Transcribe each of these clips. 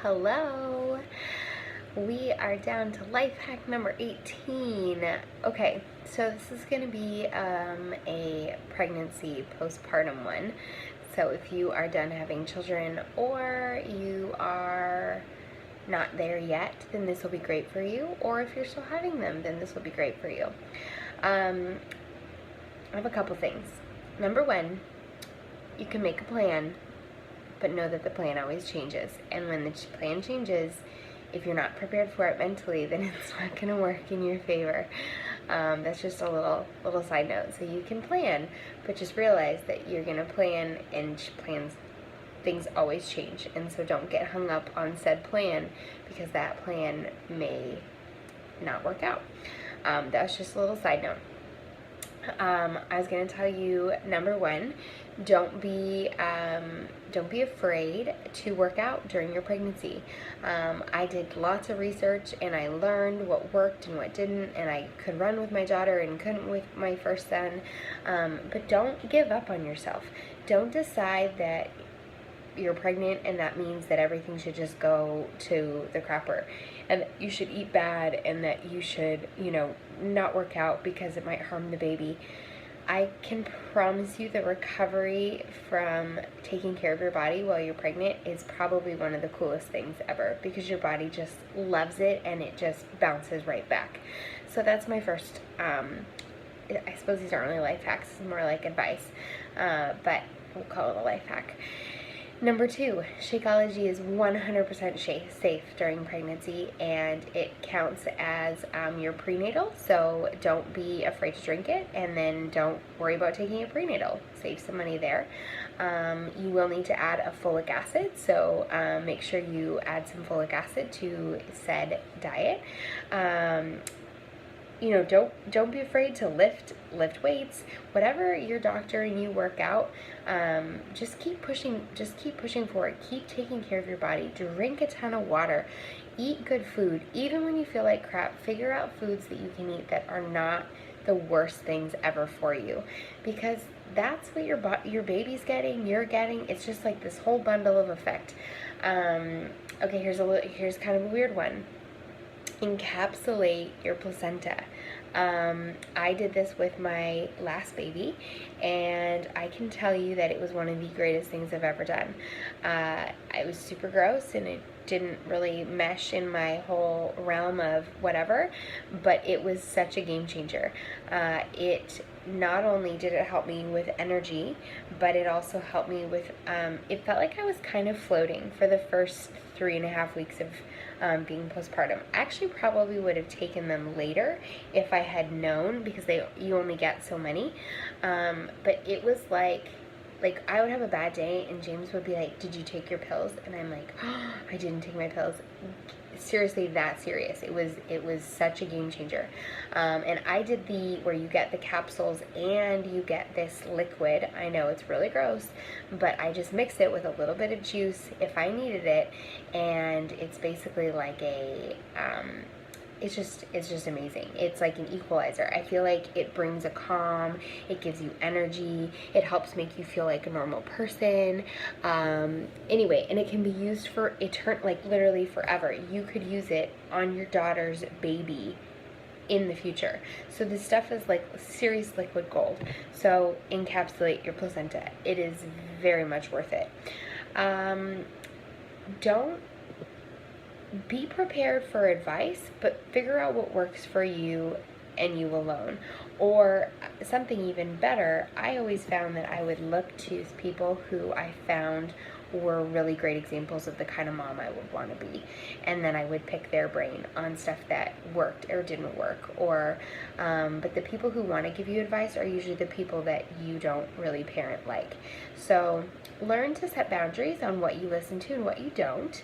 Hello. We are down to life hack number 18. Okay, so this is going to be a pregnancy postpartum one. So if you are done having children or you are not there yet, then this will be great for you. Or if you're still having them, then this will be great for you. I have a couple things. Number one, you can make a plan, but know that the plan always changes. And when the plan changes, if you're not prepared for it mentally, then it's not going to work in your favor. That's just a little side note. So you can plan, but just realize that you're going to plan, and things always change. And so don't get hung up on said plan, because that plan may not work out. That's just a little side note. I was going to tell you, number one, don't be afraid to work out during your pregnancy. I did lots of research and I learned what worked and what didn't, and I could run with my daughter and couldn't with my first son. But don't give up on yourself. Don't decide that you're pregnant and that means that everything should just go to the crapper, and that you should eat bad, and that you should, not work out because it might harm the baby. I can promise you the recovery from taking care of your body while you're pregnant is probably one of the coolest things ever, because your body just loves it and it just bounces right back. So that's my first, I suppose these aren't really life hacks, it's more like advice, but we'll call it a life hack. Number two, Shakeology is 100% safe during pregnancy, and it counts as your prenatal, so don't be afraid to drink it, and then don't worry about taking a prenatal. Save some money there. You will need to add a folic acid, so make sure you add some folic acid to said diet. Don't be afraid to lift weights. Whatever your doctor and you work out, just keep pushing for it. Keep taking care of your body. Drink a ton of water. Eat good food. Even when you feel like crap, figure out foods that you can eat that are not the worst things ever for you, because that's what your baby's getting, you're getting. It's just like this whole bundle of effect. Okay, here's kind of a weird one. Encapsulate your placenta. I did this with my last baby, and I can tell you that it was one of the greatest things I've ever done. It was super gross, and it didn't really mesh in my whole realm of whatever, but it was such a game changer. It not only did it help me with energy, but it also helped me with, it felt like I was kind of floating for the first 3.5 weeks of being postpartum. I actually probably would have taken them later if I had known, because you only get so many. But it was like I would have a bad day and James would be like, "Did you take your pills?" And I'm like, "Oh, I didn't take my pills." Seriously, that serious. It was such a game changer. And I did where you get the capsules and you get this liquid. I know it's really gross, but I just mix it with a little bit of juice if I needed it, and it's basically like it's just amazing. It's like an equalizer. I feel like it brings a calm, it gives you energy, it helps make you feel like a normal person. Anyway, and it can be used for literally forever. You could use it on your daughter's baby in the future. So this stuff is like serious liquid gold. So encapsulate your placenta. It is very much worth it. Don't be prepared for advice, but figure out what works for you and you alone. Or something even better, I always found that I would look to people who I found were really great examples of the kind of mom I would want to be, and then I would pick their brain on stuff that worked or didn't work. Or but the people who want to give you advice are usually the people that you don't really parent like. So learn to set boundaries on what you listen to and what you don't.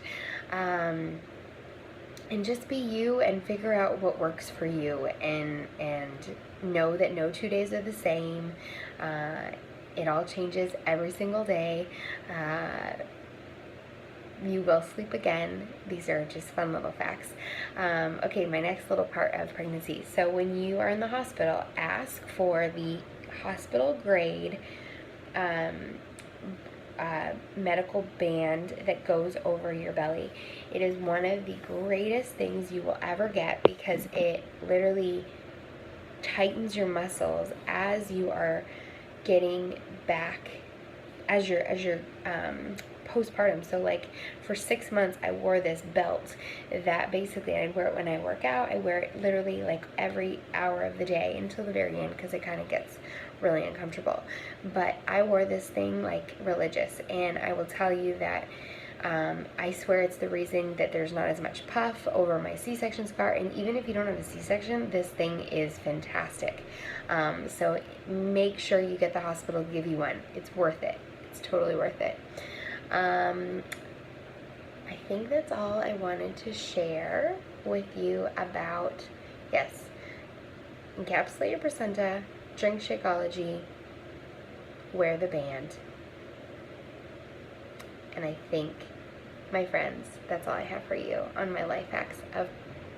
And just be you and figure out what works for you, and know that no 2 days are the same. It all changes every single day. You will sleep again. These are just fun little facts. Okay, my next little part of pregnancy. So when you are in the hospital, ask for the hospital grade medical band that goes over your belly. It is one of the greatest things you will ever get because it literally tightens your muscles as you are getting back, as you're postpartum. So like for 6 months I wore this belt that basically I'd wear it when I work out. I wear it literally like every hour of the day until the very end because it kind of gets really uncomfortable. But I wore this thing like religious, and I will tell you that I swear it's the reason that there's not as much puff over my C-section scar. And even if you don't have a C-section, this thing is fantastic. So make sure you get the hospital to give you one. It's worth it. It's totally worth it. I think that's all I wanted to share with you about, yes, encapsulate your placenta, drink Shakeology, wear the band. And I think, my friends, that's all I have for you on my life hacks of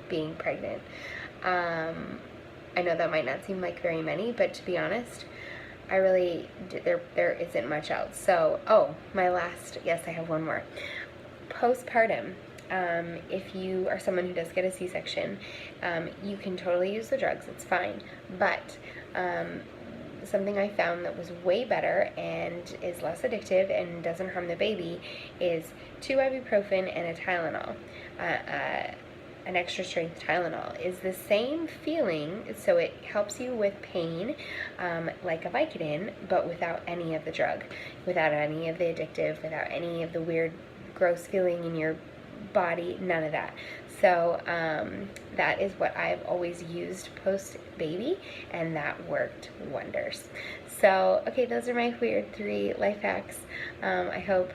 being pregnant. I know that might not seem like very many, but to be honest, I really, there isn't much else. So, my last, yes, I have one more. Postpartum. If you are someone who does get a C-section, you can totally use the drugs, it's fine. But something I found that was way better and is less addictive and doesn't harm the baby is 2 ibuprofen and a Tylenol. An extra strength Tylenol is the same feeling, so it helps you with pain like a Vicodin, but without any of the drug, without any of the addictive, without any of the weird gross feeling in your body, none of that. So that is what I've always used post baby, and that worked wonders. So okay, those are my weird 3 life hacks. I hope,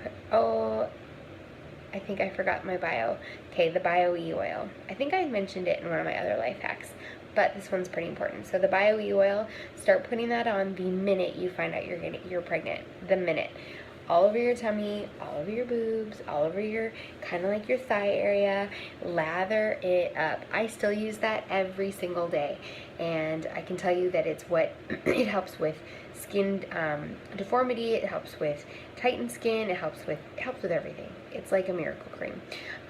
I think I forgot my bio. Okay, the Bio-E oil. I think I mentioned it in one of my other life hacks, but this one's pretty important. So the Bio-E oil, start putting that on the minute you find out you're pregnant. The minute. All over your tummy, all over your boobs, all over your, kind of like your thigh area. Lather it up. I still use that every single day, and I can tell you that it's what it helps with skin deformity. It helps with tightened skin. It helps with everything. It's like a miracle cream.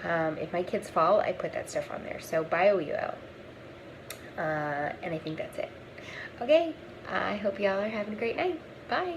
If my kids fall, I put that stuff on there. So Bio-E oil, and I think that's it. Okay, I hope y'all are having a great night. Bye.